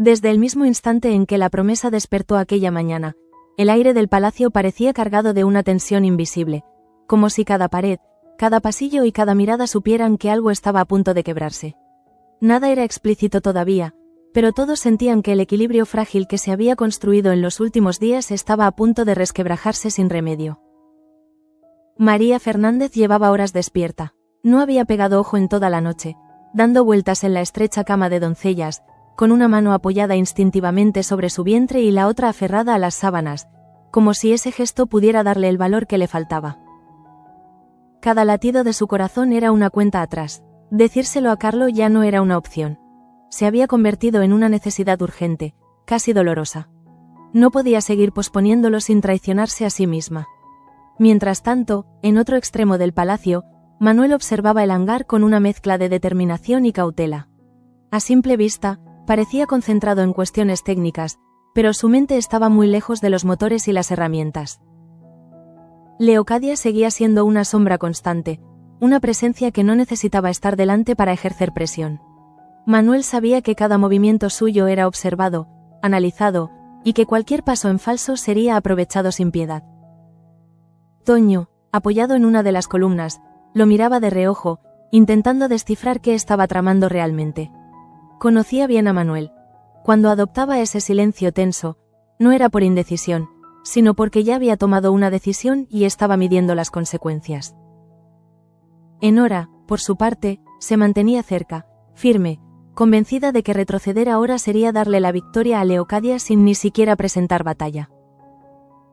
Desde el mismo instante en que la promesa despertó aquella mañana, el aire del palacio parecía cargado de una tensión invisible, como si cada pared, cada pasillo y cada mirada supieran que algo estaba a punto de quebrarse. Nada era explícito todavía, pero todos sentían que el equilibrio frágil que se había construido en los últimos días estaba a punto de resquebrajarse sin remedio. María Fernández llevaba horas despierta. No había pegado ojo en toda la noche, dando vueltas en la estrecha cama de doncellas, con una mano apoyada instintivamente sobre su vientre y la otra aferrada a las sábanas, como si ese gesto pudiera darle el valor que le faltaba. Cada latido de su corazón era una cuenta atrás. Decírselo a Carlo ya no era una opción. Se había convertido en una necesidad urgente, casi dolorosa. No podía seguir posponiéndolo sin traicionarse a sí misma. Mientras tanto, en otro extremo del palacio, Manuel observaba el hangar con una mezcla de determinación y cautela. A simple vista, parecía concentrado en cuestiones técnicas, pero su mente estaba muy lejos de los motores y las herramientas. Leocadia seguía siendo una sombra constante, una presencia que no necesitaba estar delante para ejercer presión. Manuel sabía que cada movimiento suyo era observado, analizado, y que cualquier paso en falso sería aprovechado sin piedad. Toño, apoyado en una de las columnas, lo miraba de reojo, intentando descifrar qué estaba tramando realmente. Conocía bien a Manuel. Cuando adoptaba ese silencio tenso, no era por indecisión, sino porque ya había tomado una decisión y estaba midiendo las consecuencias. Enora, por su parte, se mantenía cerca, firme, convencida de que retroceder ahora sería darle la victoria a Leocadia sin ni siquiera presentar batalla.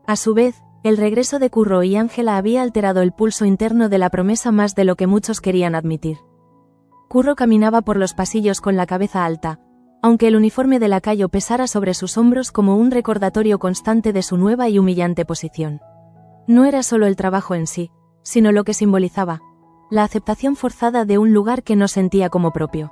A su vez, el regreso de Curro y Ángela había alterado el pulso interno de la promesa más de lo que muchos querían admitir. Curro caminaba por los pasillos con la cabeza alta, aunque el uniforme de lacayo pesara sobre sus hombros como un recordatorio constante de su nueva y humillante posición. No era solo el trabajo en sí, sino lo que simbolizaba, la aceptación forzada de un lugar que no sentía como propio.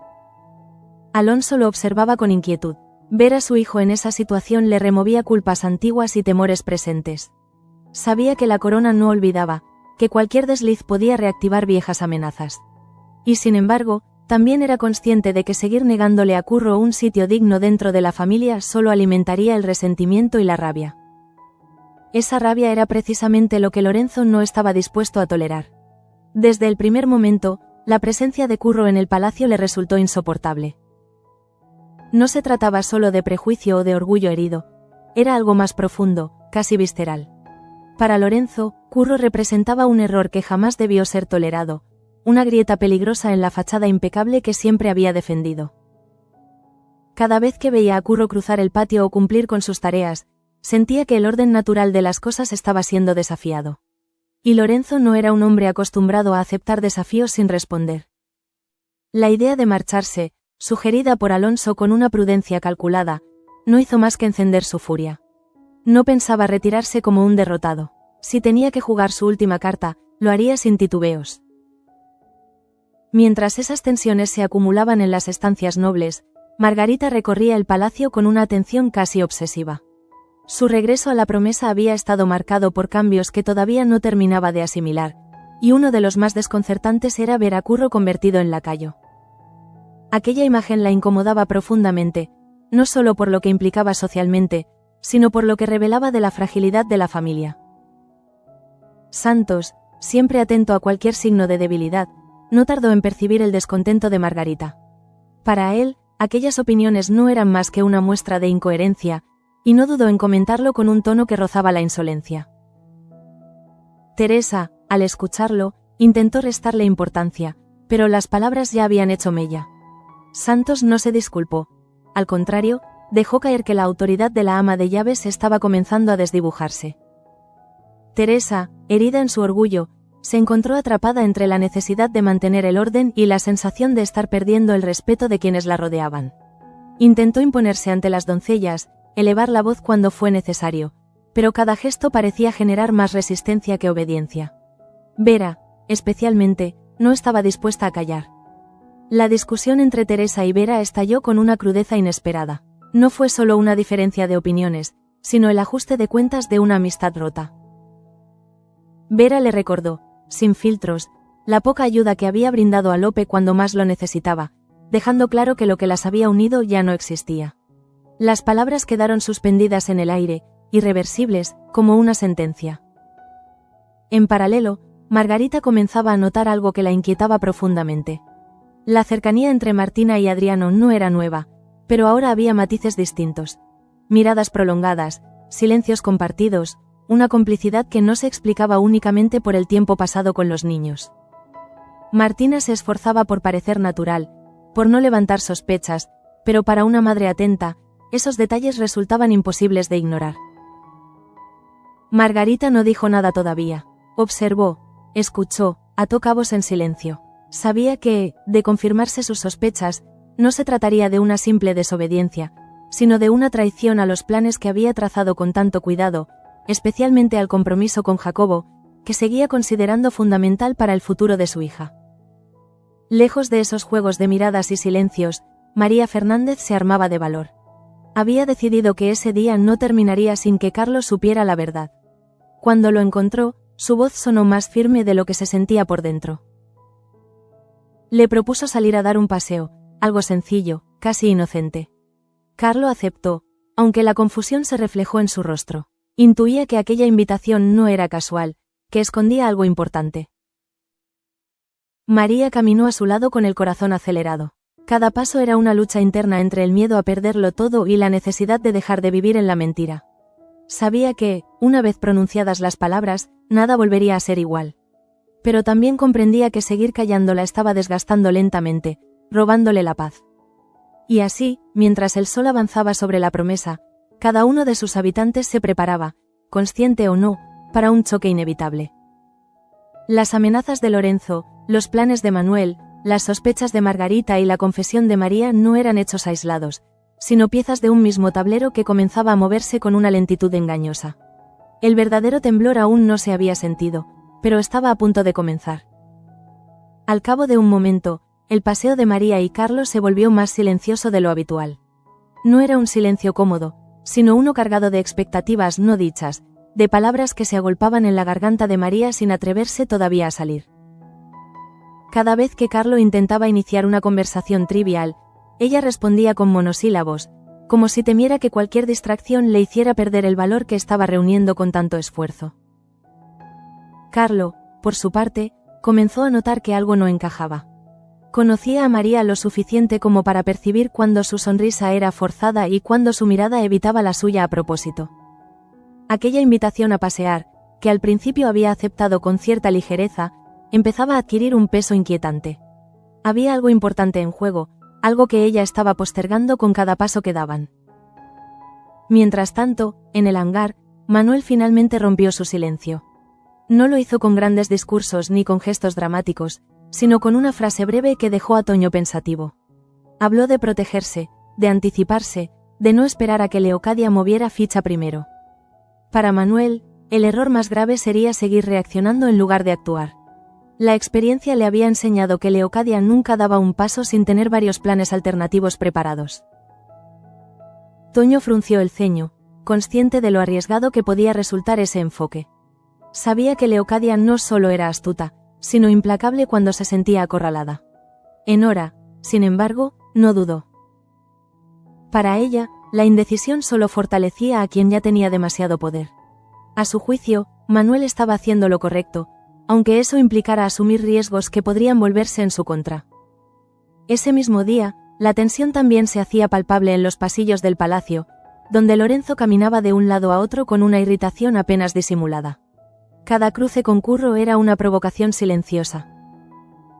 Alonso lo observaba con inquietud. Ver a su hijo en esa situación le removía culpas antiguas y temores presentes. Sabía que la corona no olvidaba, que cualquier desliz podía reactivar viejas amenazas. Y sin embargo, también era consciente de que seguir negándole a Curro un sitio digno dentro de la familia solo alimentaría el resentimiento y la rabia. Esa rabia era precisamente lo que Lorenzo no estaba dispuesto a tolerar. Desde el primer momento, la presencia de Curro en el palacio le resultó insoportable. No se trataba solo de prejuicio o de orgullo herido, era algo más profundo, casi visceral. Para Lorenzo, Curro representaba un error que jamás debió ser tolerado, una grieta peligrosa en la fachada impecable que siempre había defendido. Cada vez que veía a Curro cruzar el patio o cumplir con sus tareas, sentía que el orden natural de las cosas estaba siendo desafiado. Y Lorenzo no era un hombre acostumbrado a aceptar desafíos sin responder. La idea de marcharse, sugerida por Alonso con una prudencia calculada, no hizo más que encender su furia. No pensaba retirarse como un derrotado. Si tenía que jugar su última carta, lo haría sin titubeos. Mientras esas tensiones se acumulaban en las estancias nobles, Margarita recorría el palacio con una atención casi obsesiva. Su regreso a la promesa había estado marcado por cambios que todavía no terminaba de asimilar, y uno de los más desconcertantes era ver a Curro convertido en lacayo. Aquella imagen la incomodaba profundamente, no solo por lo que implicaba socialmente, sino por lo que revelaba de la fragilidad de la familia. Santos, siempre atento a cualquier signo de debilidad, no tardó en percibir el descontento de Margarita. Para él, aquellas opiniones no eran más que una muestra de incoherencia, y no dudó en comentarlo con un tono que rozaba la insolencia. Teresa, al escucharlo, intentó restarle importancia, pero las palabras ya habían hecho mella. Santos no se disculpó. Al contrario, dejó caer que la autoridad de la ama de llaves estaba comenzando a desdibujarse. Teresa, herida en su orgullo, se encontró atrapada entre la necesidad de mantener el orden y la sensación de estar perdiendo el respeto de quienes la rodeaban. Intentó imponerse ante las doncellas, elevar la voz cuando fue necesario, pero cada gesto parecía generar más resistencia que obediencia. Vera, especialmente, no estaba dispuesta a callar. La discusión entre Teresa y Vera estalló con una crudeza inesperada. No fue solo una diferencia de opiniones, sino el ajuste de cuentas de una amistad rota. Vera le recordó, sin filtros, la poca ayuda que había brindado a Lope cuando más lo necesitaba, dejando claro que lo que las había unido ya no existía. Las palabras quedaron suspendidas en el aire, irreversibles, como una sentencia. En paralelo, Margarita comenzaba a notar algo que la inquietaba profundamente. La cercanía entre Martina y Adriano no era nueva, pero ahora había matices distintos. Miradas prolongadas, silencios compartidos, una complicidad que no se explicaba únicamente por el tiempo pasado con los niños. Martina se esforzaba por parecer natural, por no levantar sospechas, pero para una madre atenta, esos detalles resultaban imposibles de ignorar. Margarita no dijo nada todavía. Observó, escuchó, ató cabos en silencio. Sabía que, de confirmarse sus sospechas, no se trataría de una simple desobediencia, sino de una traición a los planes que había trazado con tanto cuidado, especialmente al compromiso con Jacobo, que seguía considerando fundamental para el futuro de su hija. Lejos de esos juegos de miradas y silencios, María Fernández se armaba de valor. Había decidido que ese día no terminaría sin que Carlos supiera la verdad. Cuando lo encontró, su voz sonó más firme de lo que se sentía por dentro. Le propuso salir a dar un paseo, algo sencillo, casi inocente. Carlo aceptó, aunque la confusión se reflejó en su rostro. Intuía que aquella invitación no era casual, que escondía algo importante. María caminó a su lado con el corazón acelerado. Cada paso era una lucha interna entre el miedo a perderlo todo y la necesidad de dejar de vivir en la mentira. Sabía que, una vez pronunciadas las palabras, nada volvería a ser igual. Pero también comprendía que seguir callándola estaba desgastando lentamente, robándole la paz. Y así, mientras el sol avanzaba sobre la promesa, cada uno de sus habitantes se preparaba, consciente o no, para un choque inevitable. Las amenazas de Lorenzo, los planes de Manuel, las sospechas de Margarita y la confesión de María no eran hechos aislados, sino piezas de un mismo tablero que comenzaba a moverse con una lentitud engañosa. El verdadero temblor aún no se había sentido, pero estaba a punto de comenzar. Al cabo de un momento, el paseo de María y Carlos se volvió más silencioso de lo habitual. No era un silencio cómodo, sino uno cargado de expectativas no dichas, de palabras que se agolpaban en la garganta de María sin atreverse todavía a salir. Cada vez que Carlo intentaba iniciar una conversación trivial, ella respondía con monosílabos, como si temiera que cualquier distracción le hiciera perder el valor que estaba reuniendo con tanto esfuerzo. Carlo, por su parte, comenzó a notar que algo no encajaba. Conocía a María lo suficiente como para percibir cuando su sonrisa era forzada y cuando su mirada evitaba la suya a propósito. Aquella invitación a pasear, que al principio había aceptado con cierta ligereza, empezaba a adquirir un peso inquietante. Había algo importante en juego, algo que ella estaba postergando con cada paso que daban. Mientras tanto, en el hangar, Manuel finalmente rompió su silencio. No lo hizo con grandes discursos ni con gestos dramáticos, sino con una frase breve que dejó a Toño pensativo. Habló de protegerse, de anticiparse, de no esperar a que Leocadia moviera ficha primero. Para Manuel, el error más grave sería seguir reaccionando en lugar de actuar. La experiencia le había enseñado que Leocadia nunca daba un paso sin tener varios planes alternativos preparados. Toño frunció el ceño, consciente de lo arriesgado que podía resultar ese enfoque. Sabía que Leocadia no solo era astuta, sino implacable cuando se sentía acorralada. Enora, sin embargo, no dudó. Para ella, la indecisión solo fortalecía a quien ya tenía demasiado poder. A su juicio, Manuel estaba haciendo lo correcto, aunque eso implicara asumir riesgos que podrían volverse en su contra. Ese mismo día, la tensión también se hacía palpable en los pasillos del palacio, donde Lorenzo caminaba de un lado a otro con una irritación apenas disimulada. Cada cruce con Curro era una provocación silenciosa.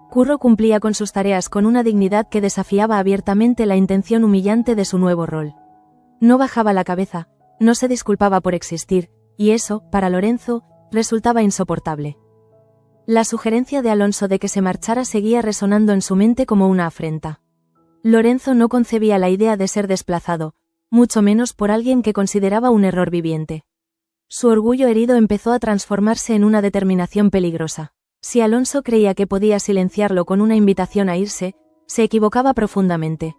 Curro cumplía con sus tareas con una dignidad que desafiaba abiertamente la intención humillante de su nuevo rol. No bajaba la cabeza, no se disculpaba por existir, y eso, para Lorenzo, resultaba insoportable. La sugerencia de Alonso de que se marchara seguía resonando en su mente como una afrenta. Lorenzo no concebía la idea de ser desplazado, mucho menos por alguien que consideraba un error viviente. Su orgullo herido empezó a transformarse en una determinación peligrosa. Si Alonso creía que podía silenciarlo con una invitación a irse, se equivocaba profundamente.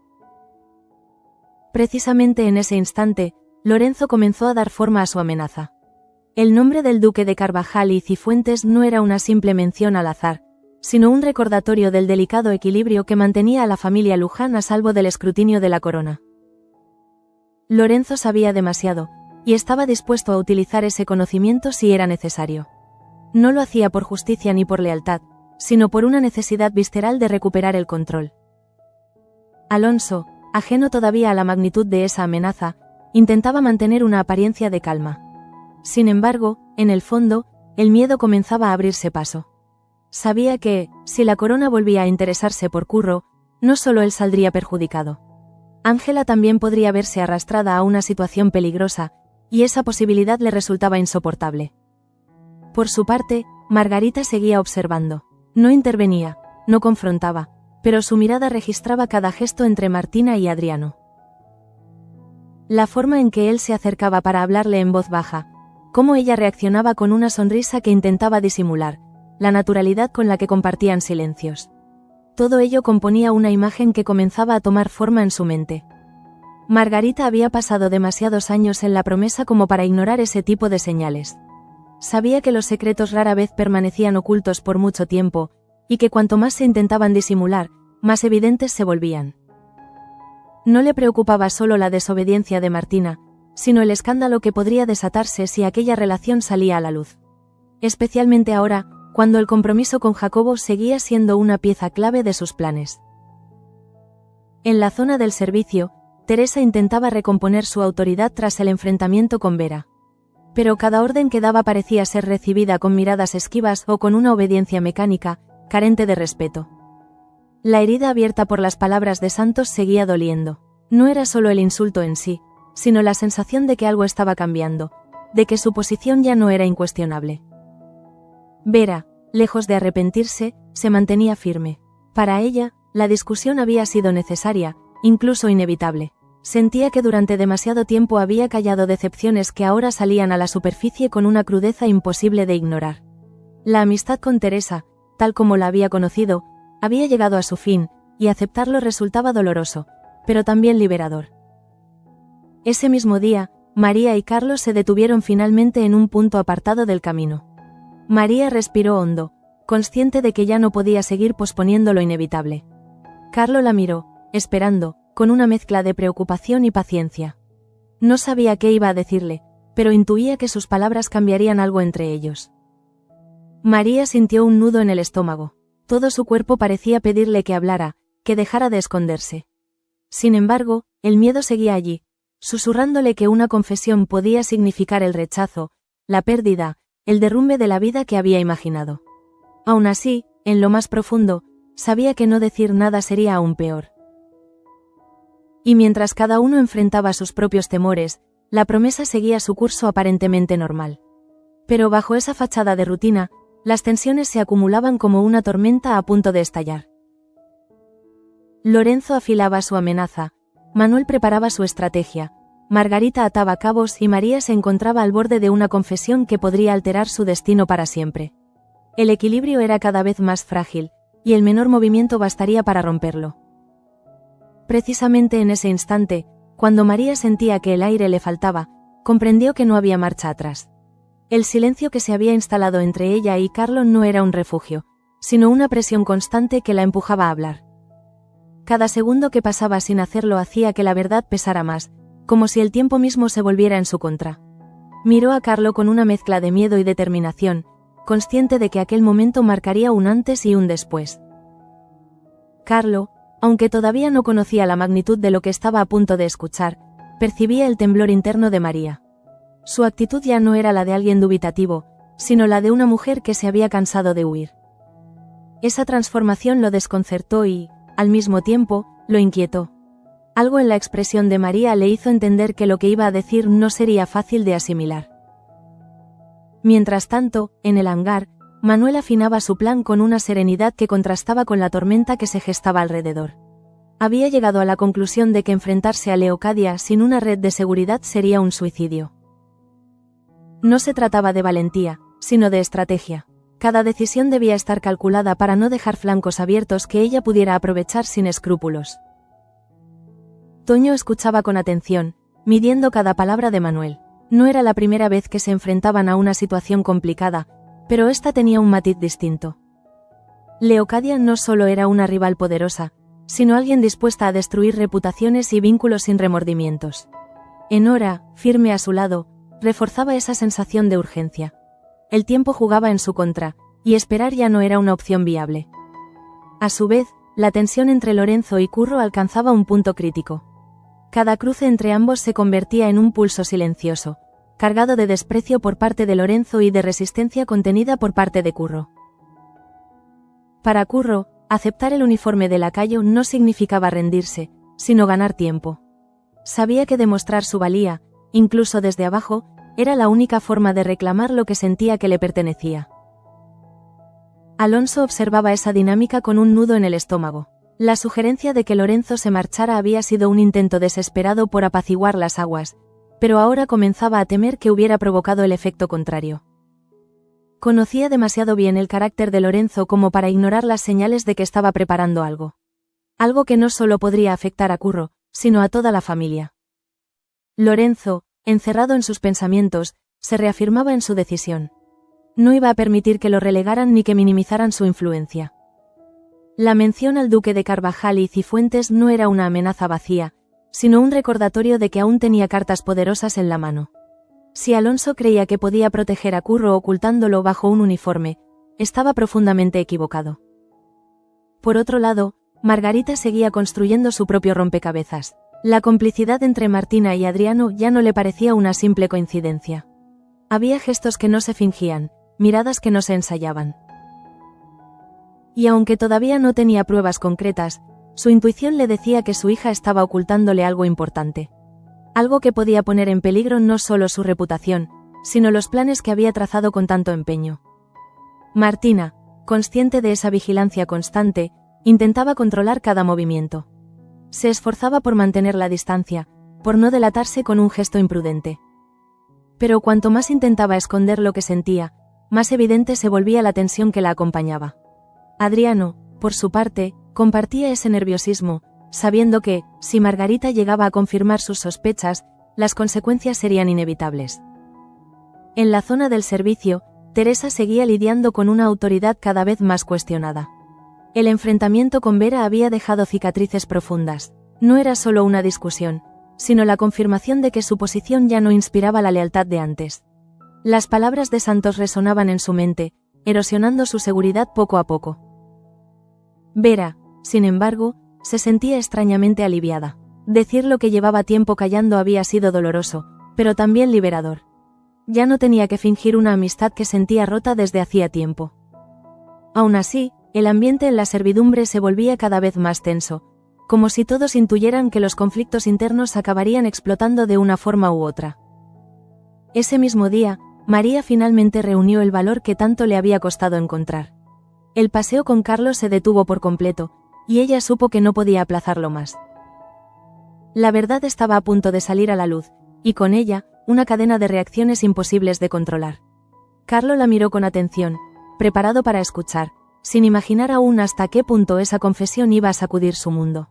Precisamente en ese instante, Lorenzo comenzó a dar forma a su amenaza. El nombre del duque de Carvajal y Cifuentes no era una simple mención al azar, sino un recordatorio del delicado equilibrio que mantenía a la familia Luján a salvo del escrutinio de la corona. Lorenzo sabía demasiado, y estaba dispuesto a utilizar ese conocimiento si era necesario. No lo hacía por justicia ni por lealtad, sino por una necesidad visceral de recuperar el control. Alonso, ajeno todavía a la magnitud de esa amenaza, intentaba mantener una apariencia de calma. Sin embargo, en el fondo, el miedo comenzaba a abrirse paso. Sabía que, si la corona volvía a interesarse por Curro, no solo él saldría perjudicado. Ángela también podría verse arrastrada a una situación peligrosa, y esa posibilidad le resultaba insoportable. Por su parte, Margarita seguía observando. No intervenía, no confrontaba, pero su mirada registraba cada gesto entre Martina y Adriano. La forma en que él se acercaba para hablarle en voz baja, cómo ella reaccionaba con una sonrisa que intentaba disimular, la naturalidad con la que compartían silencios. Todo ello componía una imagen que comenzaba a tomar forma en su mente. Margarita había pasado demasiados años en la promesa como para ignorar ese tipo de señales. Sabía que los secretos rara vez permanecían ocultos por mucho tiempo, y que cuanto más se intentaban disimular, más evidentes se volvían. No le preocupaba solo la desobediencia de Martina, sino el escándalo que podría desatarse si aquella relación salía a la luz. Especialmente ahora, cuando el compromiso con Jacobo seguía siendo una pieza clave de sus planes. En la zona del servicio, Teresa intentaba recomponer su autoridad tras el enfrentamiento con Vera. Pero cada orden que daba parecía ser recibida con miradas esquivas o con una obediencia mecánica, carente de respeto. La herida abierta por las palabras de Santos seguía doliendo. No era solo el insulto en sí, sino la sensación de que algo estaba cambiando, de que su posición ya no era incuestionable. Vera, lejos de arrepentirse, se mantenía firme. Para ella, la discusión había sido necesaria, incluso inevitable. Sentía que durante demasiado tiempo había callado decepciones que ahora salían a la superficie con una crudeza imposible de ignorar. La amistad con Teresa, tal como la había conocido, había llegado a su fin, y aceptarlo resultaba doloroso, pero también liberador. Ese mismo día, María y Carlos se detuvieron finalmente en un punto apartado del camino. María respiró hondo, consciente de que ya no podía seguir posponiendo lo inevitable. Carlos la miró, esperando, con una mezcla de preocupación y paciencia. No sabía qué iba a decirle, pero intuía que sus palabras cambiarían algo entre ellos. María sintió un nudo en el estómago. Todo su cuerpo parecía pedirle que hablara, que dejara de esconderse. Sin embargo, el miedo seguía allí, susurrándole que una confesión podía significar el rechazo, la pérdida, el derrumbe de la vida que había imaginado. Aún así, en lo más profundo, sabía que no decir nada sería aún peor. Y mientras cada uno enfrentaba sus propios temores, la promesa seguía su curso aparentemente normal. Pero bajo esa fachada de rutina, las tensiones se acumulaban como una tormenta a punto de estallar. Lorenzo afilaba su amenaza, Manuel preparaba su estrategia, Margarita ataba cabos y María se encontraba al borde de una confesión que podría alterar su destino para siempre. El equilibrio era cada vez más frágil, y el menor movimiento bastaría para romperlo. Precisamente en ese instante, cuando María sentía que el aire le faltaba, comprendió que no había marcha atrás. El silencio que se había instalado entre ella y Carlos no era un refugio, sino una presión constante que la empujaba a hablar. Cada segundo que pasaba sin hacerlo hacía que la verdad pesara más, como si el tiempo mismo se volviera en su contra. Miró a Carlo con una mezcla de miedo y determinación, consciente de que aquel momento marcaría un antes y un después. Carlo, aunque todavía no conocía la magnitud de lo que estaba a punto de escuchar, percibía el temblor interno de María. Su actitud ya no era la de alguien dubitativo, sino la de una mujer que se había cansado de huir. Esa transformación lo desconcertó y, al mismo tiempo, lo inquietó. Algo en la expresión de María le hizo entender que lo que iba a decir no sería fácil de asimilar. Mientras tanto, en el hangar, Manuel afinaba su plan con una serenidad que contrastaba con la tormenta que se gestaba alrededor. Había llegado a la conclusión de que enfrentarse a Leocadia sin una red de seguridad sería un suicidio. No se trataba de valentía, sino de estrategia. Cada decisión debía estar calculada para no dejar flancos abiertos que ella pudiera aprovechar sin escrúpulos. Toño escuchaba con atención, midiendo cada palabra de Manuel. No era la primera vez que se enfrentaban a una situación complicada, pero esta tenía un matiz distinto. Leocadia no solo era una rival poderosa, sino alguien dispuesta a destruir reputaciones y vínculos sin remordimientos. Enora, firme a su lado, reforzaba esa sensación de urgencia. El tiempo jugaba en su contra, y esperar ya no era una opción viable. A su vez, la tensión entre Lorenzo y Curro alcanzaba un punto crítico. Cada cruce entre ambos se convertía en un pulso silencioso, cargado de desprecio por parte de Lorenzo y de resistencia contenida por parte de Curro. Para Curro, aceptar el uniforme de lacayo no significaba rendirse, sino ganar tiempo. Sabía que demostrar su valía, incluso desde abajo, era la única forma de reclamar lo que sentía que le pertenecía. Alonso observaba esa dinámica con un nudo en el estómago. La sugerencia de que Lorenzo se marchara había sido un intento desesperado por apaciguar las aguas, pero ahora comenzaba a temer que hubiera provocado el efecto contrario. Conocía demasiado bien el carácter de Lorenzo como para ignorar las señales de que estaba preparando algo. Algo que no solo podría afectar a Curro, sino a toda la familia. Lorenzo, encerrado en sus pensamientos, se reafirmaba en su decisión. No iba a permitir que lo relegaran ni que minimizaran su influencia. La mención al duque de Carvajal y Cifuentes no era una amenaza vacía, sino un recordatorio de que aún tenía cartas poderosas en la mano. Si Alonso creía que podía proteger a Curro ocultándolo bajo un uniforme, estaba profundamente equivocado. Por otro lado, Margarita seguía construyendo su propio rompecabezas. La complicidad entre Martina y Adriano ya no le parecía una simple coincidencia. Había gestos que no se fingían, miradas que no se ensayaban. Y aunque todavía no tenía pruebas concretas, su intuición le decía que su hija estaba ocultándole algo importante. Algo que podía poner en peligro no solo su reputación, sino los planes que había trazado con tanto empeño. Martina, consciente de esa vigilancia constante, intentaba controlar cada movimiento. Se esforzaba por mantener la distancia, por no delatarse con un gesto imprudente. Pero cuanto más intentaba esconder lo que sentía, más evidente se volvía la tensión que la acompañaba. Adriano, por su parte, compartía ese nerviosismo, sabiendo que, si Margarita llegaba a confirmar sus sospechas, las consecuencias serían inevitables. En la zona del servicio, Teresa seguía lidiando con una autoridad cada vez más cuestionada. El enfrentamiento con Vera había dejado cicatrices profundas. No era solo una discusión, sino la confirmación de que su posición ya no inspiraba la lealtad de antes. Las palabras de Santos resonaban en su mente, erosionando su seguridad poco a poco. Vera, sin embargo, se sentía extrañamente aliviada. Decir lo que llevaba tiempo callando había sido doloroso, pero también liberador. Ya no tenía que fingir una amistad que sentía rota desde hacía tiempo. Aún así, el ambiente en la servidumbre se volvía cada vez más tenso, como si todos intuyeran que los conflictos internos acabarían explotando de una forma u otra. Ese mismo día, María finalmente reunió el valor que tanto le había costado encontrar. El paseo con Carlos se detuvo por completo, y ella supo que no podía aplazarlo más. La verdad estaba a punto de salir a la luz, y con ella, una cadena de reacciones imposibles de controlar. Carlos la miró con atención, preparado para escuchar, sin imaginar aún hasta qué punto esa confesión iba a sacudir su mundo.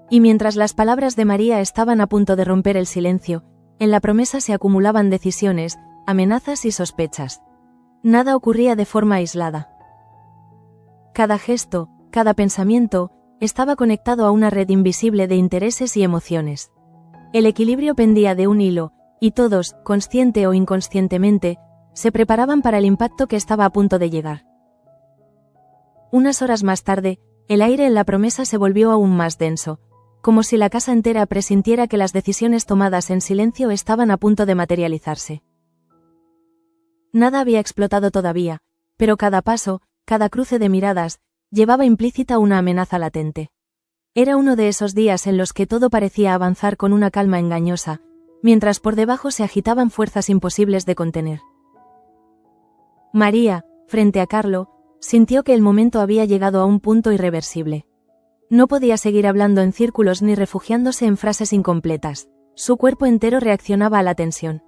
Y mientras las palabras de María estaban a punto de romper el silencio, en la promesa se acumulaban decisiones, amenazas y sospechas. Nada ocurría de forma aislada. Cada gesto, cada pensamiento, estaba conectado a una red invisible de intereses y emociones. El equilibrio pendía de un hilo, y todos, consciente o inconscientemente, se preparaban para el impacto que estaba a punto de llegar. Unas horas más tarde, el aire en la promesa se volvió aún más denso, como si la casa entera presintiera que las decisiones tomadas en silencio estaban a punto de materializarse. Nada había explotado todavía, pero cada paso, cada cruce de miradas, llevaba implícita una amenaza latente. Era uno de esos días en los que todo parecía avanzar con una calma engañosa, mientras por debajo se agitaban fuerzas imposibles de contener. María, frente a Carlo, sintió que el momento había llegado a un punto irreversible. No podía seguir hablando en círculos ni refugiándose en frases incompletas. Su cuerpo entero reaccionaba a la tensión.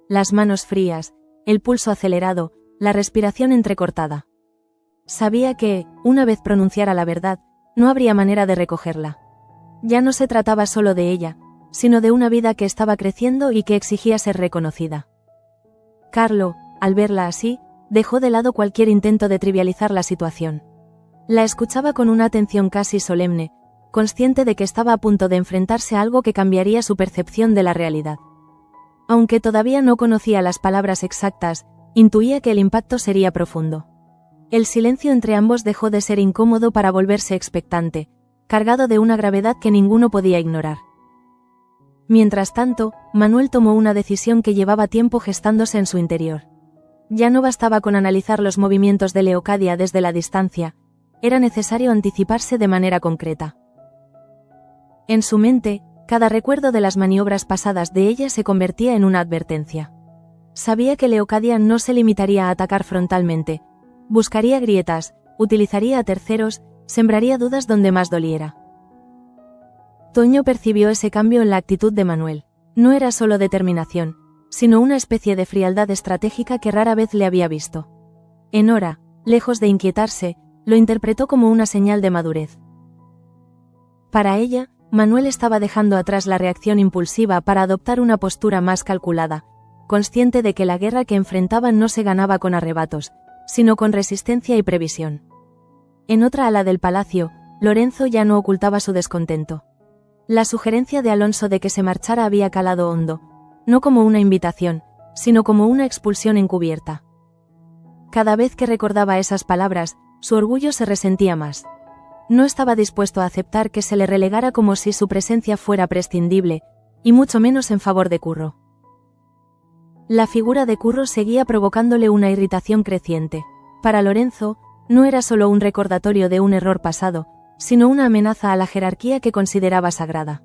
Las manos frías, el pulso acelerado, la respiración entrecortada. Sabía que, una vez pronunciara la verdad, no habría manera de recogerla. Ya no se trataba solo de ella, sino de una vida que estaba creciendo y que exigía ser reconocida. Carlo, al verla así, dejó de lado cualquier intento de trivializar la situación. La escuchaba con una atención casi solemne, consciente de que estaba a punto de enfrentarse a algo que cambiaría su percepción de la realidad. Aunque todavía no conocía las palabras exactas, intuía que el impacto sería profundo. El silencio entre ambos dejó de ser incómodo para volverse expectante, cargado de una gravedad que ninguno podía ignorar. Mientras tanto, Manuel tomó una decisión que llevaba tiempo gestándose en su interior. Ya no bastaba con analizar los movimientos de Leocadia desde la distancia, era necesario anticiparse de manera concreta. En su mente, cada recuerdo de las maniobras pasadas de ella se convertía en una advertencia. Sabía que Leocadia no se limitaría a atacar frontalmente, buscaría grietas, utilizaría a terceros, sembraría dudas donde más doliera. Toño percibió ese cambio en la actitud de Manuel. No era solo determinación, sino una especie de frialdad estratégica que rara vez le había visto. Enora, lejos de inquietarse, lo interpretó como una señal de madurez. Para ella, Manuel estaba dejando atrás la reacción impulsiva para adoptar una postura más calculada, consciente de que la guerra que enfrentaban no se ganaba con arrebatos, sino con resistencia y previsión. En otra ala del palacio, Lorenzo ya no ocultaba su descontento. La sugerencia de Alonso de que se marchara había calado hondo, no como una invitación, sino como una expulsión encubierta. Cada vez que recordaba esas palabras, su orgullo se resentía más. No estaba dispuesto a aceptar que se le relegara como si su presencia fuera prescindible, y mucho menos en favor de Curro. La figura de Curro seguía provocándole una irritación creciente. Para Lorenzo, no era solo un recordatorio de un error pasado, sino una amenaza a la jerarquía que consideraba sagrada.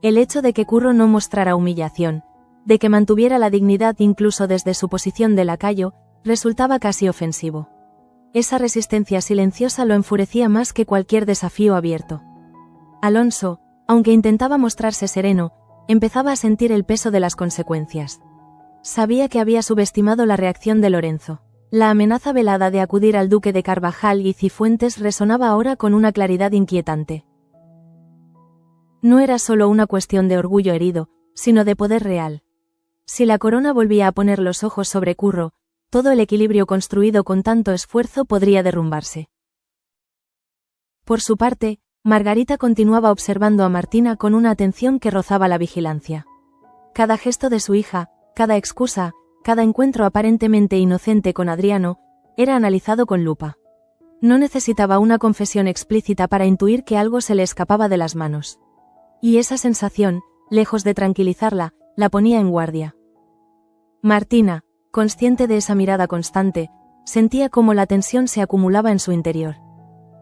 El hecho de que Curro no mostrara humillación, de que mantuviera la dignidad incluso desde su posición de lacayo, resultaba casi ofensivo. Esa resistencia silenciosa lo enfurecía más que cualquier desafío abierto. Alonso, aunque intentaba mostrarse sereno, empezaba a sentir el peso de las consecuencias. Sabía que había subestimado la reacción de Lorenzo. La amenaza velada de acudir al duque de Carvajal y Cifuentes resonaba ahora con una claridad inquietante. No era solo una cuestión de orgullo herido, sino de poder real. Si la corona volvía a poner los ojos sobre Curro, todo el equilibrio construido con tanto esfuerzo podría derrumbarse. Por su parte, Margarita continuaba observando a Martina con una atención que rozaba la vigilancia. Cada gesto de su hija, cada excusa, cada encuentro aparentemente inocente con Adriano, era analizado con lupa. No necesitaba una confesión explícita para intuir que algo se le escapaba de las manos. Y esa sensación, lejos de tranquilizarla, la ponía en guardia. Martina, consciente de esa mirada constante, sentía cómo la tensión se acumulaba en su interior.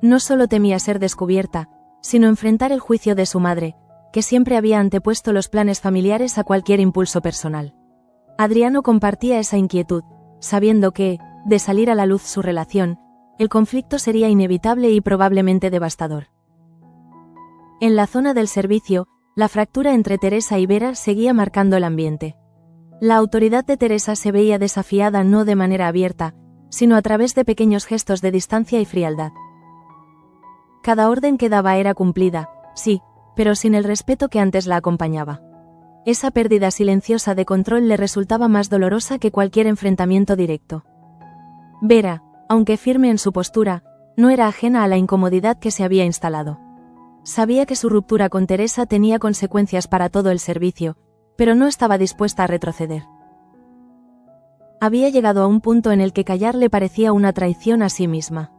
No solo temía ser descubierta, sino enfrentar el juicio de su madre, que siempre había antepuesto los planes familiares a cualquier impulso personal. Adriano compartía esa inquietud, sabiendo que, de salir a la luz su relación, el conflicto sería inevitable y probablemente devastador. En la zona del servicio, la fractura entre Teresa y Vera seguía marcando el ambiente. La autoridad de Teresa se veía desafiada no de manera abierta, sino a través de pequeños gestos de distancia y frialdad. Cada orden que daba era cumplida, sí, pero sin el respeto que antes la acompañaba. Esa pérdida silenciosa de control le resultaba más dolorosa que cualquier enfrentamiento directo. Vera, aunque firme en su postura, no era ajena a la incomodidad que se había instalado. Sabía que su ruptura con Teresa tenía consecuencias para todo el servicio, pero no estaba dispuesta a retroceder. Había llegado a un punto en el que callar le parecía una traición a sí misma.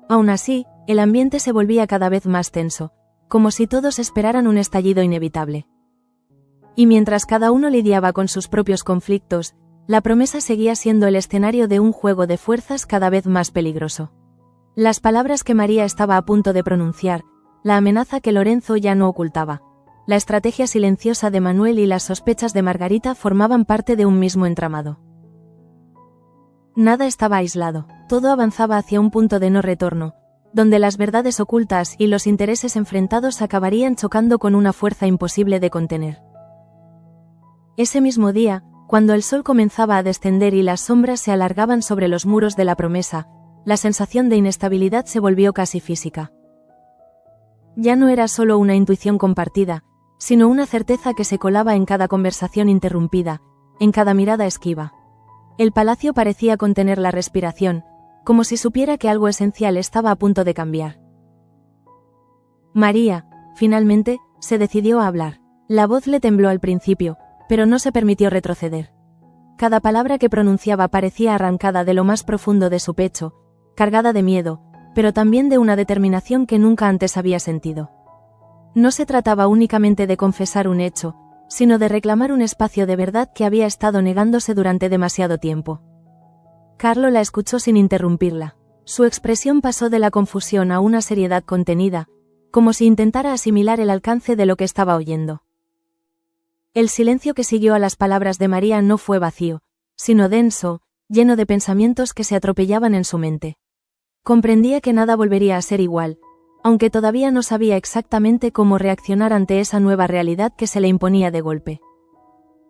Aún así, el ambiente se volvía cada vez más tenso, como si todos esperaran un estallido inevitable. Y mientras cada uno lidiaba con sus propios conflictos, la promesa seguía siendo el escenario de un juego de fuerzas cada vez más peligroso. Las palabras que María estaba a punto de pronunciar, la amenaza que Lorenzo ya no ocultaba, la estrategia silenciosa de Manuel y las sospechas de Margarita formaban parte de un mismo entramado. Nada estaba aislado, todo avanzaba hacia un punto de no retorno, donde las verdades ocultas y los intereses enfrentados acabarían chocando con una fuerza imposible de contener. Ese mismo día, cuando el sol comenzaba a descender y las sombras se alargaban sobre los muros de la promesa, la sensación de inestabilidad se volvió casi física. Ya no era solo una intuición compartida, sino una certeza que se colaba en cada conversación interrumpida, en cada mirada esquiva. El palacio parecía contener la respiración, como si supiera que algo esencial estaba a punto de cambiar. María, finalmente, se decidió a hablar. La voz le tembló al principio, pero no se permitió retroceder. Cada palabra que pronunciaba parecía arrancada de lo más profundo de su pecho, cargada de miedo, pero también de una determinación que nunca antes había sentido. No se trataba únicamente de confesar un hecho, sino de reclamar un espacio de verdad que había estado negándose durante demasiado tiempo. Carlo la escuchó sin interrumpirla. Su expresión pasó de la confusión a una seriedad contenida, como si intentara asimilar el alcance de lo que estaba oyendo. El silencio que siguió a las palabras de María no fue vacío, sino denso, lleno de pensamientos que se atropellaban en su mente. Comprendía que nada volvería a ser igual, aunque todavía no sabía exactamente cómo reaccionar ante esa nueva realidad que se le imponía de golpe.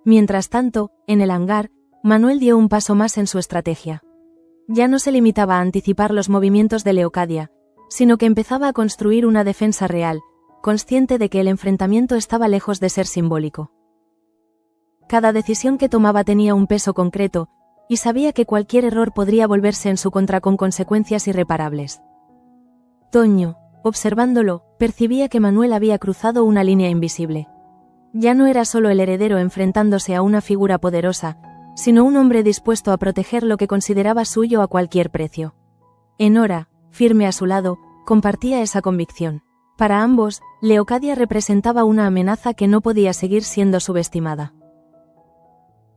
Mientras tanto, en el hangar, Manuel dio un paso más en su estrategia. Ya no se limitaba a anticipar los movimientos de Leocadia, sino que empezaba a construir una defensa real, consciente de que el enfrentamiento estaba lejos de ser simbólico. Cada decisión que tomaba tenía un peso concreto, y sabía que cualquier error podría volverse en su contra con consecuencias irreparables. Toño, observándolo, percibía que Manuel había cruzado una línea invisible. Ya no era solo el heredero enfrentándose a una figura poderosa, sino un hombre dispuesto a proteger lo que consideraba suyo a cualquier precio. Enora, firme a su lado, compartía esa convicción. Para ambos, Leocadia representaba una amenaza que no podía seguir siendo subestimada.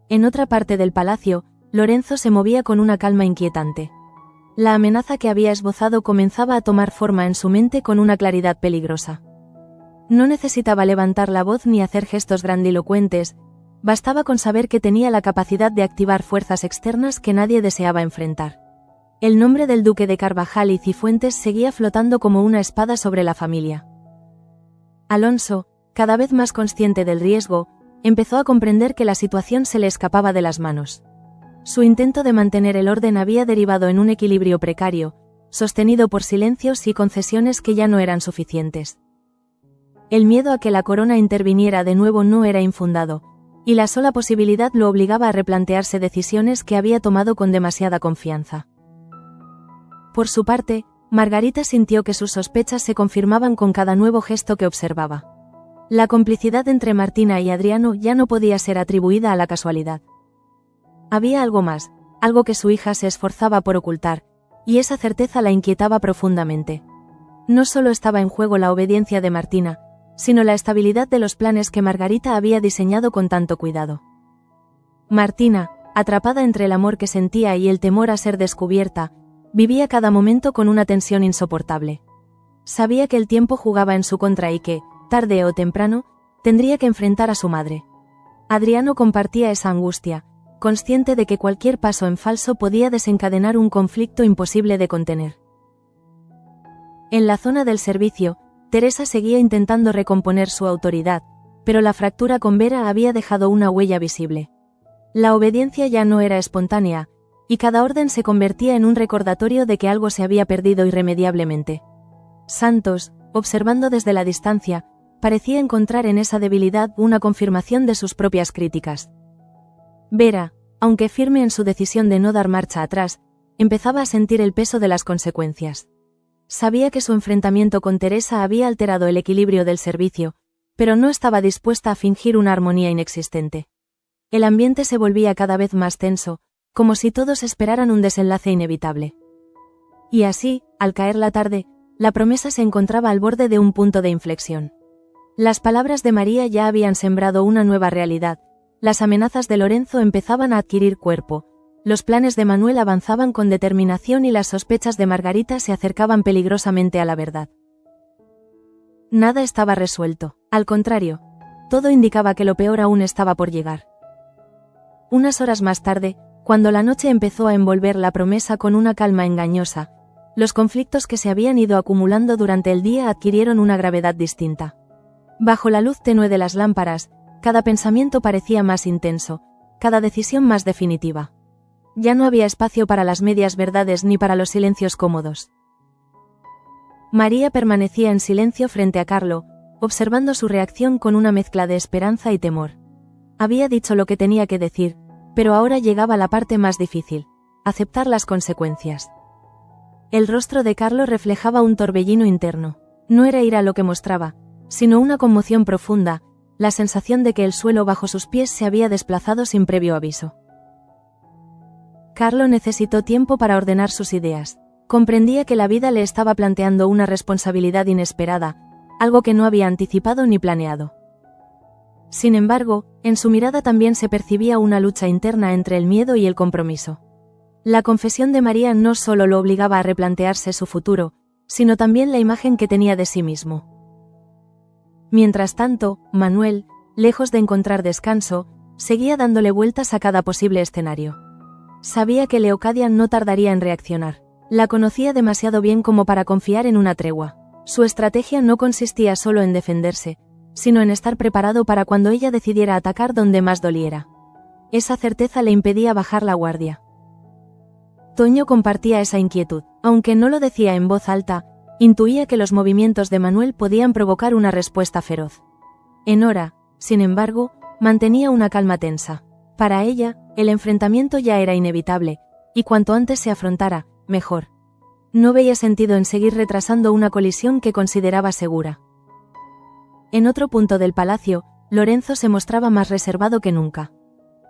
En otra parte del palacio, Lorenzo se movía con una calma inquietante. La amenaza que había esbozado comenzaba a tomar forma en su mente con una claridad peligrosa. No necesitaba levantar la voz ni hacer gestos grandilocuentes, bastaba con saber que tenía la capacidad de activar fuerzas externas que nadie deseaba enfrentar. El nombre del duque de Carvajal y Cifuentes seguía flotando como una espada sobre la familia. Alonso, cada vez más consciente del riesgo, empezó a comprender que la situación se le escapaba de las manos. Su intento de mantener el orden había derivado en un equilibrio precario, sostenido por silencios y concesiones que ya no eran suficientes. El miedo a que la corona interviniera de nuevo no era infundado, y la sola posibilidad lo obligaba a replantearse decisiones que había tomado con demasiada confianza. Por su parte, Margarita sintió que sus sospechas se confirmaban con cada nuevo gesto que observaba. La complicidad entre Martina y Adriano ya no podía ser atribuida a la casualidad. Había algo más, algo que su hija se esforzaba por ocultar, y esa certeza la inquietaba profundamente. No solo estaba en juego la obediencia de Martina, sino la estabilidad de los planes que Margarita había diseñado con tanto cuidado. Martina, atrapada entre el amor que sentía y el temor a ser descubierta, vivía cada momento con una tensión insoportable. Sabía que el tiempo jugaba en su contra y que, tarde o temprano, tendría que enfrentar a su madre. Adriano compartía esa angustia, consciente de que cualquier paso en falso podía desencadenar un conflicto imposible de contener. En la zona del servicio, Teresa seguía intentando recomponer su autoridad, pero la fractura con Vera había dejado una huella visible. La obediencia ya no era espontánea, y cada orden se convertía en un recordatorio de que algo se había perdido irremediablemente. Santos, observando desde la distancia, parecía encontrar en esa debilidad una confirmación de sus propias críticas. Vera, aunque firme en su decisión de no dar marcha atrás, empezaba a sentir el peso de las consecuencias. Sabía que su enfrentamiento con Teresa había alterado el equilibrio del servicio, pero no estaba dispuesta a fingir una armonía inexistente. El ambiente se volvía cada vez más tenso, como si todos esperaran un desenlace inevitable. Y así, al caer la tarde, la promesa se encontraba al borde de un punto de inflexión. Las palabras de María ya habían sembrado una nueva realidad, las amenazas de Lorenzo empezaban a adquirir cuerpo, los planes de Manuel avanzaban con determinación y las sospechas de Margarita se acercaban peligrosamente a la verdad. Nada estaba resuelto, al contrario, todo indicaba que lo peor aún estaba por llegar. Unas horas más tarde, cuando la noche empezó a envolver la promesa con una calma engañosa, los conflictos que se habían ido acumulando durante el día adquirieron una gravedad distinta. Bajo la luz tenue de las lámparas, cada pensamiento parecía más intenso, cada decisión más definitiva. Ya no había espacio para las medias verdades ni para los silencios cómodos. María permanecía en silencio frente a Carlo, observando su reacción con una mezcla de esperanza y temor. Había dicho lo que tenía que decir, pero ahora llegaba la parte más difícil: aceptar las consecuencias. El rostro de Carlo reflejaba un torbellino interno. No era ira lo que mostraba, sino una conmoción profunda, la sensación de que el suelo bajo sus pies se había desplazado sin previo aviso. Carlo necesitó tiempo para ordenar sus ideas. Comprendía que la vida le estaba planteando una responsabilidad inesperada, algo que no había anticipado ni planeado. Sin embargo, en su mirada también se percibía una lucha interna entre el miedo y el compromiso. La confesión de María no solo lo obligaba a replantearse su futuro, sino también la imagen que tenía de sí mismo. Mientras tanto, Manuel, lejos de encontrar descanso, seguía dándole vueltas a cada posible escenario. Sabía que Leocadia no tardaría en reaccionar. La conocía demasiado bien como para confiar en una tregua. Su estrategia no consistía solo en defenderse, sino en estar preparado para cuando ella decidiera atacar donde más doliera. Esa certeza le impedía bajar la guardia. Toño compartía esa inquietud, aunque no lo decía en voz alta, intuía que los movimientos de Manuel podían provocar una respuesta feroz. Enora, sin embargo, mantenía una calma tensa. Para ella, el enfrentamiento ya era inevitable, y cuanto antes se afrontara, mejor. No veía sentido en seguir retrasando una colisión que consideraba segura. En otro punto del palacio, Lorenzo se mostraba más reservado que nunca.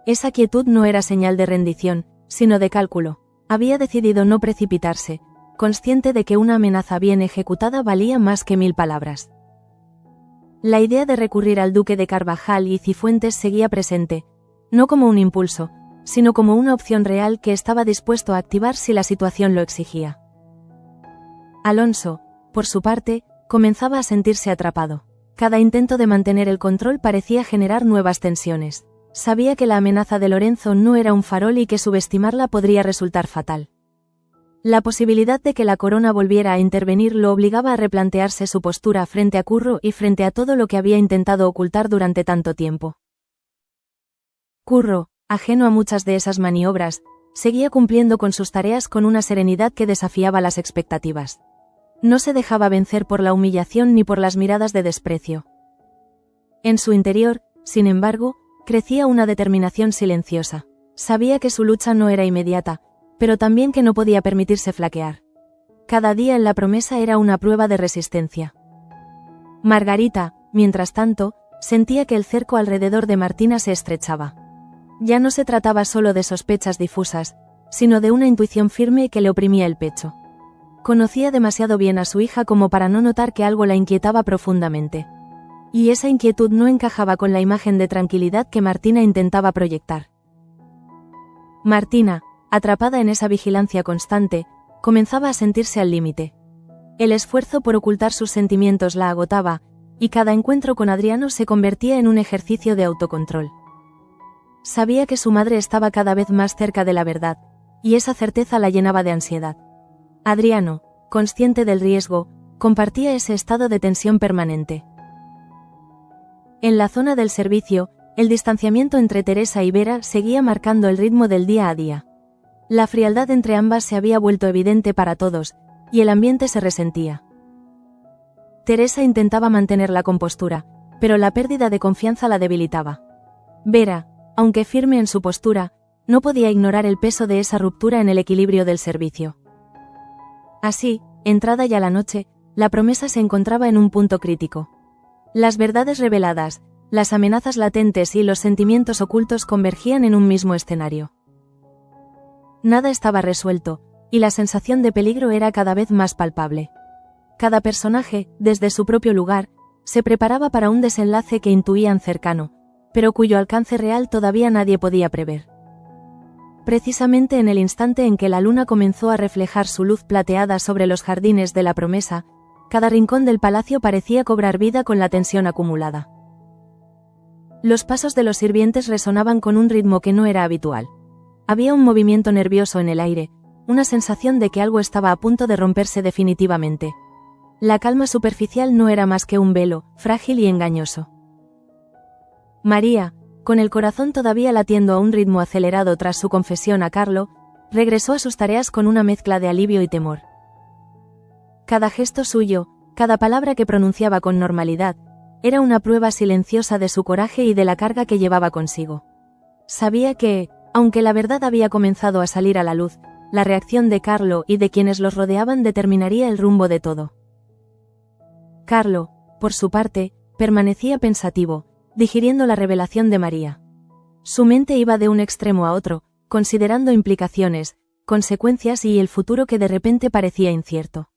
Esa quietud no era señal de rendición, sino de cálculo. Había decidido no precipitarse, consciente de que una amenaza bien ejecutada valía más que 1000 palabras. La idea de recurrir al duque de Carvajal y Cifuentes seguía presente, no como un impulso, sino como una opción real que estaba dispuesto a activar si la situación lo exigía. Alonso, por su parte, comenzaba a sentirse atrapado. Cada intento de mantener el control parecía generar nuevas tensiones. Sabía que la amenaza de Lorenzo no era un farol y que subestimarla podría resultar fatal. La posibilidad de que la corona volviera a intervenir lo obligaba a replantearse su postura frente a Curro y frente a todo lo que había intentado ocultar durante tanto tiempo. Curro, ajeno a muchas de esas maniobras, seguía cumpliendo con sus tareas con una serenidad que desafiaba las expectativas. No se dejaba vencer por la humillación ni por las miradas de desprecio. En su interior, sin embargo, crecía una determinación silenciosa. Sabía que su lucha no era inmediata, pero también que no podía permitirse flaquear. Cada día en la promesa era una prueba de resistencia. Margarita, mientras tanto, sentía que el cerco alrededor de Martina se estrechaba. Ya no se trataba solo de sospechas difusas, sino de una intuición firme que le oprimía el pecho. Conocía demasiado bien a su hija como para no notar que algo la inquietaba profundamente. Y esa inquietud no encajaba con la imagen de tranquilidad que Martina intentaba proyectar. Martina, atrapada en esa vigilancia constante, comenzaba a sentirse al límite. El esfuerzo por ocultar sus sentimientos la agotaba, y cada encuentro con Adriano se convertía en un ejercicio de autocontrol. Sabía que su madre estaba cada vez más cerca de la verdad, y esa certeza la llenaba de ansiedad. Adriano, consciente del riesgo, compartía ese estado de tensión permanente. En la zona del servicio, el distanciamiento entre Teresa y Vera seguía marcando el ritmo del día a día. La frialdad entre ambas se había vuelto evidente para todos, y el ambiente se resentía. Teresa intentaba mantener la compostura, pero la pérdida de confianza la debilitaba. Vera, aunque firme en su postura, no podía ignorar el peso de esa ruptura en el equilibrio del servicio. Así, entrada ya la noche, la promesa se encontraba en un punto crítico. Las verdades reveladas, las amenazas latentes y los sentimientos ocultos convergían en un mismo escenario. Nada estaba resuelto, y la sensación de peligro era cada vez más palpable. Cada personaje, desde su propio lugar, se preparaba para un desenlace que intuían cercano, pero cuyo alcance real todavía nadie podía prever. Precisamente en el instante en que la luna comenzó a reflejar su luz plateada sobre los jardines de la promesa, cada rincón del palacio parecía cobrar vida con la tensión acumulada. Los pasos de los sirvientes resonaban con un ritmo que no era habitual. Había un movimiento nervioso en el aire, una sensación de que algo estaba a punto de romperse definitivamente. La calma superficial no era más que un velo, frágil y engañoso. María, con el corazón todavía latiendo a un ritmo acelerado tras su confesión a Carlo, regresó a sus tareas con una mezcla de alivio y temor. Cada gesto suyo, cada palabra que pronunciaba con normalidad, era una prueba silenciosa de su coraje y de la carga que llevaba consigo. Sabía que, aunque la verdad había comenzado a salir a la luz, la reacción de Carlo y de quienes los rodeaban determinaría el rumbo de todo. Carlo, por su parte, permanecía pensativo, digiriendo la revelación de María. Su mente iba de un extremo a otro, considerando implicaciones, consecuencias y el futuro que de repente parecía incierto.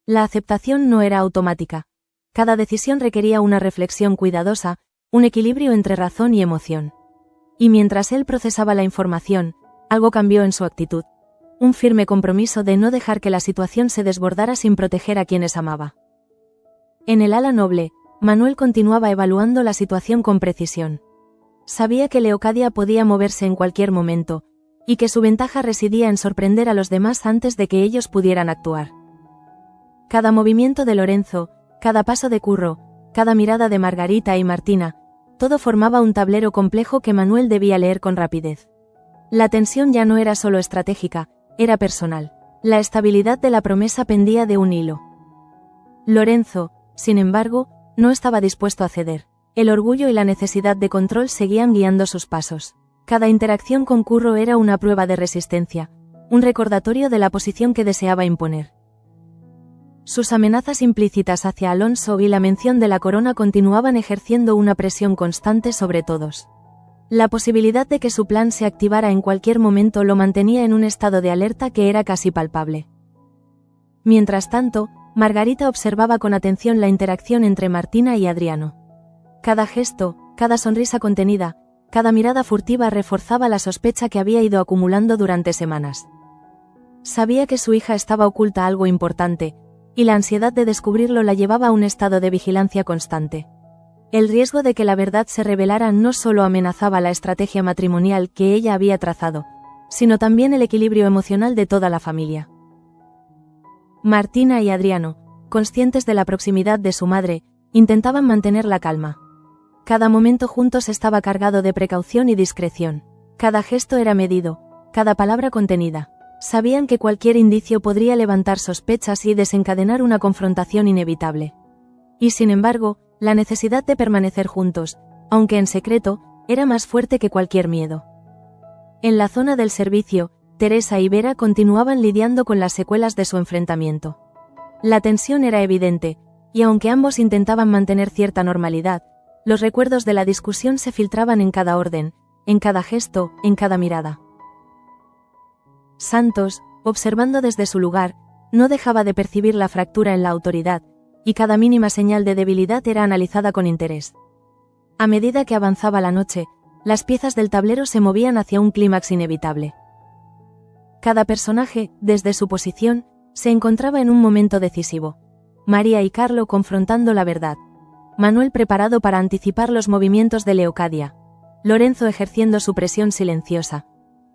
La aceptación no era automática. Cada decisión requería una reflexión cuidadosa, un equilibrio entre razón y emoción. Y mientras él procesaba la información, algo cambió en su actitud. Un firme compromiso de no dejar que la situación se desbordara sin proteger a quienes amaba. En el ala noble, Manuel continuaba evaluando la situación con precisión. Sabía que Leocadia podía moverse en cualquier momento, y que su ventaja residía en sorprender a los demás antes de que ellos pudieran actuar. Cada movimiento de Lorenzo, cada paso de Curro, cada mirada de Margarita y Martina, todo formaba un tablero complejo que Manuel debía leer con rapidez. La tensión ya no era solo estratégica, era personal. La estabilidad de la promesa pendía de un hilo. Lorenzo, sin embargo, no estaba dispuesto a ceder. El orgullo y la necesidad de control seguían guiando sus pasos. Cada interacción con Curro era una prueba de resistencia, un recordatorio de la posición que deseaba imponer. Sus amenazas implícitas hacia Alonso y la mención de la corona continuaban ejerciendo una presión constante sobre todos. La posibilidad de que su plan se activara en cualquier momento lo mantenía en un estado de alerta que era casi palpable. Mientras tanto, Margarita observaba con atención la interacción entre Martina y Adriano. Cada gesto, cada sonrisa contenida, cada mirada furtiva reforzaba la sospecha que había ido acumulando durante semanas. Sabía que su hija estaba oculta algo importante, y la ansiedad de descubrirlo la llevaba a un estado de vigilancia constante. El riesgo de que la verdad se revelara no solo amenazaba la estrategia matrimonial que ella había trazado, sino también el equilibrio emocional de toda la familia. Martina y Adriano, conscientes de la proximidad de su madre, intentaban mantener la calma. Cada momento juntos estaba cargado de precaución y discreción. Cada gesto era medido, cada palabra contenida. Sabían que cualquier indicio podría levantar sospechas y desencadenar una confrontación inevitable. Y sin embargo, la necesidad de permanecer juntos, aunque en secreto, era más fuerte que cualquier miedo. En la zona del servicio, Teresa y Vera continuaban lidiando con las secuelas de su enfrentamiento. La tensión era evidente, y aunque ambos intentaban mantener cierta normalidad, los recuerdos de la discusión se filtraban en cada orden, en cada gesto, en cada mirada. Santos, observando desde su lugar, no dejaba de percibir la fractura en la autoridad, y cada mínima señal de debilidad era analizada con interés. A medida que avanzaba la noche, las piezas del tablero se movían hacia un clímax inevitable. Cada personaje, desde su posición, se encontraba en un momento decisivo. María y Carlo confrontando la verdad. Manuel preparado para anticipar los movimientos de Leocadia. Lorenzo ejerciendo su presión silenciosa.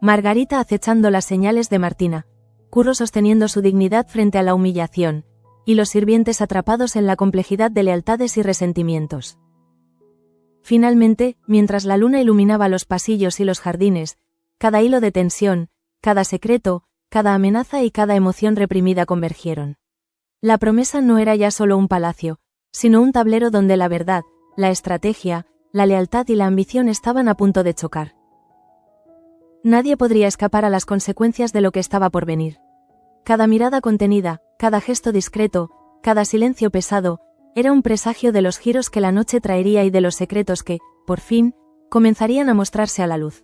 Margarita acechando las señales de Martina. Curro sosteniendo su dignidad frente a la humillación, y los sirvientes atrapados en la complejidad de lealtades y resentimientos. Finalmente, mientras la luna iluminaba los pasillos y los jardines, cada hilo de tensión, cada secreto, cada amenaza y cada emoción reprimida convergieron. La promesa no era ya solo un palacio, sino un tablero donde la verdad, la estrategia, la lealtad y la ambición estaban a punto de chocar. Nadie podría escapar a las consecuencias de lo que estaba por venir. Cada mirada contenida, cada gesto discreto, cada silencio pesado, era un presagio de los giros que la noche traería y de los secretos que, por fin, comenzarían a mostrarse a la luz.